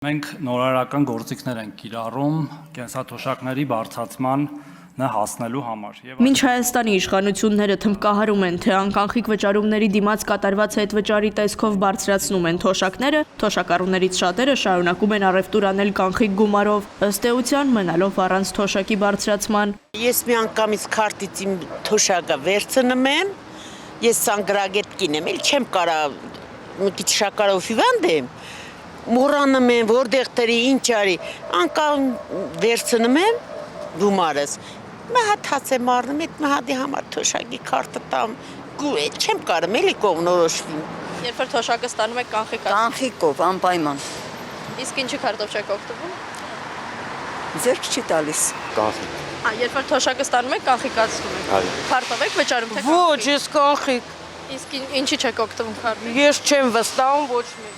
Մենք նորարարական գործիքներ ենք կիրառում կենսաթոշակների բարձրացման հասնելու համար։ Մինչ Հայաստանի իշխանությունները թմբկահարում են, թե անկանխիկ վճարումների դիմաց կատարված հետվճարի տեսքով բարձրացնում են թոշակները, թոշակառուներից շատերը շարունակում են առևտուր անել կանխիկ գումարով, ըստ էության մնալով առանց թոշակի բարձրացման։ Ես մի անգամից քարտից իմ թոշակը վերցնում եմ, ես սանգրագետ կին եմ, էլ չեմ կարա մի քիչ շաքարով հիվանդ եմ, մոռանում եմ, որտեղ դրի, ինչ արի, անկամ վերցնում եմ գումարս, մի հատ հաց եմ առնում, այդ մի հատի համար թոշակի քարտը տամ, չեմ կարում, էլի կողնորոշվի։ Երբ որ թոշակը ստանում եք կանխիկ Կանխիկով, անպայման։ Իսկ ինչի քարտով չեք օգտվում։ Ձեռք չի տալիս։ Կանխիկ։ Երբ որ թոշակը ստանում եք կանխիկացնում եք։ Այո։ Քարտով եք վճարում թե Ոչ, ես կանխիկ, Իսկ ինչի չեք օգտվում քարտով։ ես չեմ վստահում ոչ մի։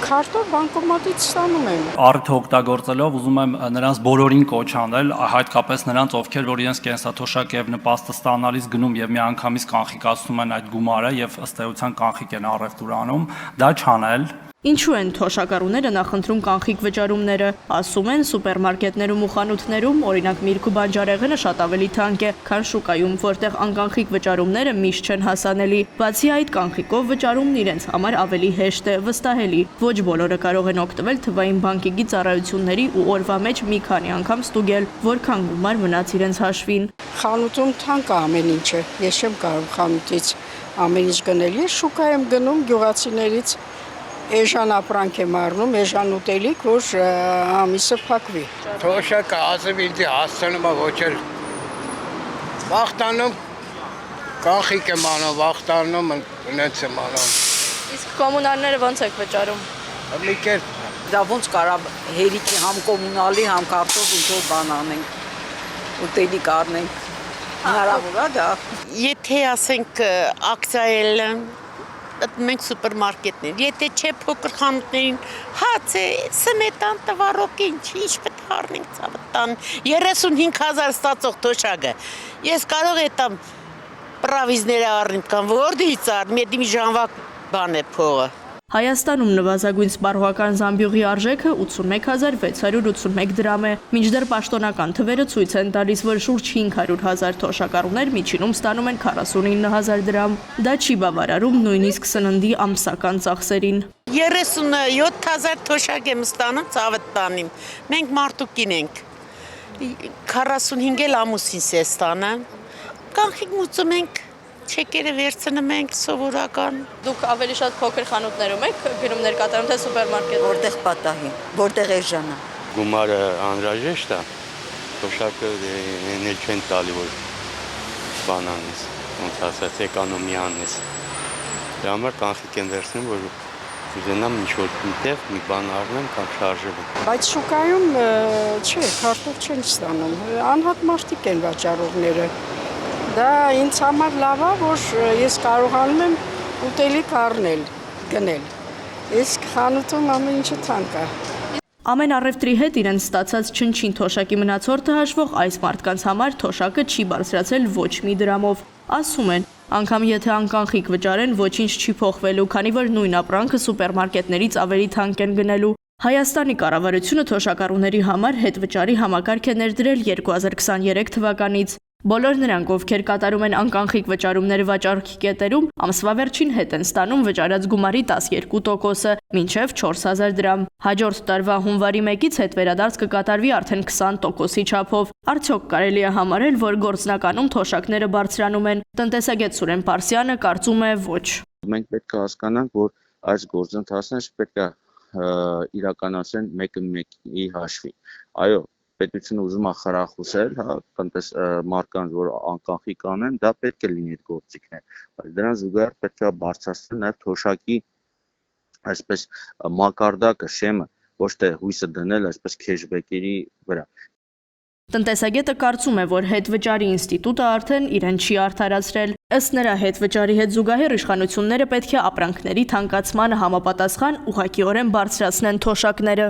Քարտով բանկոմատից ստանում եմ։ Առիթը օգտագործելով ուզում եմ նրանց բոլորին կոչ անել, հատկապես նրանց, ովքեր որ իրենց կենսաթոշակ եւ նպաստը ստանալիս գնում եւ միանգամից կանխիկացնում են այդ գումարը եւ ըստ էության կանխիկ են առևտուր անում, դա չանել։ Ինչու են թոշակառուները նախընտրում կանխիկ վճարումները, ասում են սուպերմարկետներում ու խանութներում, օրինակ միրգ ու բանջարեղենը շատ ավելի թանկ է, քան շուկայում, որտեղ անկանխիկ վճարումները միշտ չեն հասանելի։ Բացի այդ, կանխիկով վճարումն իրենց համար ավելի հեշտ է, վստահելի։ Ոչ բոլորը կարող են օգտվել թվային բանկիկի ծառայությունների ու օրվա մեջ մի քանի անգամ ստուգել, որքան գումար մնաց իրենց հաշվին։ Խանութում թանկ է ամեն ինչը։ Ես չեմ կարող խանութից ամեն ինչ գնել։ Ես շուկա եմ գնում գյուղացիներից Էժան ապրանք եմ առնում, էժան ուտելիք, որ ամիսը փակվի։ Թոշակը ասեմ ինձ հասցնում է ոչ էլ վախտանում, կանխիկ եմ անում, վախտանում, ունենց եմ անում։ Իսկ կոմունալները ոնց եք վճարում։ Լիքեր Դա ոնց կարա հերիքի համ կոմունալի, համ քարտով ինչ-որ բան անենք, ուտելիք առնենք։ Հնարավոր է դա։ Եթե ասենք ակցիայել մենք սուպերմարկետներ, եթե չէ փոքր խանութներին հաց է, սմետան տվարոք ինչ պետք է առնենք ցավտան 35000 ստացող թոշակը։ Ես կարող եմ տամ պրավիզները առնեմ կամ որտեղից առնեմ, մի ժամվա բան է փողը։ Հայաստանում նվազագույն սպառողական զամբյուղի արժեքը 81681 դրամ է, մինչդեռ պաշտոնական թվերը ցույց են տալիս, որ շուրջ 500,000 թոշակառուներ միջինում ստանում են 49000 դրամ։ Դա չի բավարարում նույնիսկ սննդի ամսական ծախսերին։ 37000 թոշակ եմ ստանում ցավտանին։ Մենք մարդուկին ենք։ 45 էլ ամուսինս է ստանը։ Կանխիկ մուծում ենք չեկերը վերցնում ենք սովորական։ Դուք ավելի շատ փոքր խանութներում եք գնումներ կատարում թե սուպերմարկետում։ Որտեղ պատահի, որտեղ էժանա։ Գումարը անհրաժեշտ է, թոշակը էլ չեն տալի, որ բան անես, ոնց ասած, էկոնոմիա անես։ Դրա համար կանխիկ են վերցնում, որ ուզենամ ինչ-որ միտեղ մի բան առնեմ կամ շարժեմ։ Բայց շուկայում չէ, քարտով չեն ստանում։ Անհատ մարդիկ են վաճառողները։ Դա ինձ համար լավ է, որ ես կարողանում եմ ուտելիք առնել, գնել։ Իսկ խանութում ամեն ինչը թանկ է։ Ամեն առևտրի հետ իրենց ստացած չնչին թոշակի մնացորդը հաշվող այս մարդկանց համար թոշակը չի բարձրացել ոչ մի դրամով։ Ասում են, անգամ եթե անկանխիկ վճարեն, ոչինչ չի փոխվելու, քանի որ նույն ապրանքը սուպերմարկետներից ավելի թանկ են գնելու։ Հայաստանի կառավարությունը թոշակառուների համար հետվճարի համակարգ է ներդրել 2023 թվականից։ Բոլոր նրանք, ովքեր կատարում են անկանխիկ վճարումները վաճառքի կետերում, ամսվա վերջին հետ են ստանում վճարած գումարի 12%-ը, մինչև 4000 դրամ։ Հաջորդ տարվա հունվարի 1-ից հետ վերադարձ կկատարվի արդեն 20%-ի չափով։ Արդյոք կարելի է համարել, որ գործնականում թոշակները բարձրանում են։ Տնտեսագետ Սուրեն Պարսյանը կարծում է ոչ։ Մենք պետք է հասկանանք, որ այս գործընթացները պետք է իրականացեն մեկը մեկի հաշվին։ Այո, պետությունը ուզում է խրախուսել, մարդկանց, որ անկանխիկ անեն, դա պետք է լինի այդ գործիքներ, բայց դրան զուգահեռ պետք է բարձրացնել նաև թոշակի այսպես մակարդակը, շեմը, ոչ թե հույսը դնել այսպես քեշբեքերի վրա։ Տնտեսագետը կարծում է, որ հետվճարի ինստիտուտը արդեն իրեն չի արդարացրել։ Ըստ նրա հետվճարի հետ զուգահեռ իշխանությունները պետք է ապրանքների թանկացմանը համապատասխան ուղղակիորեն բարձրացնեն թոշակները։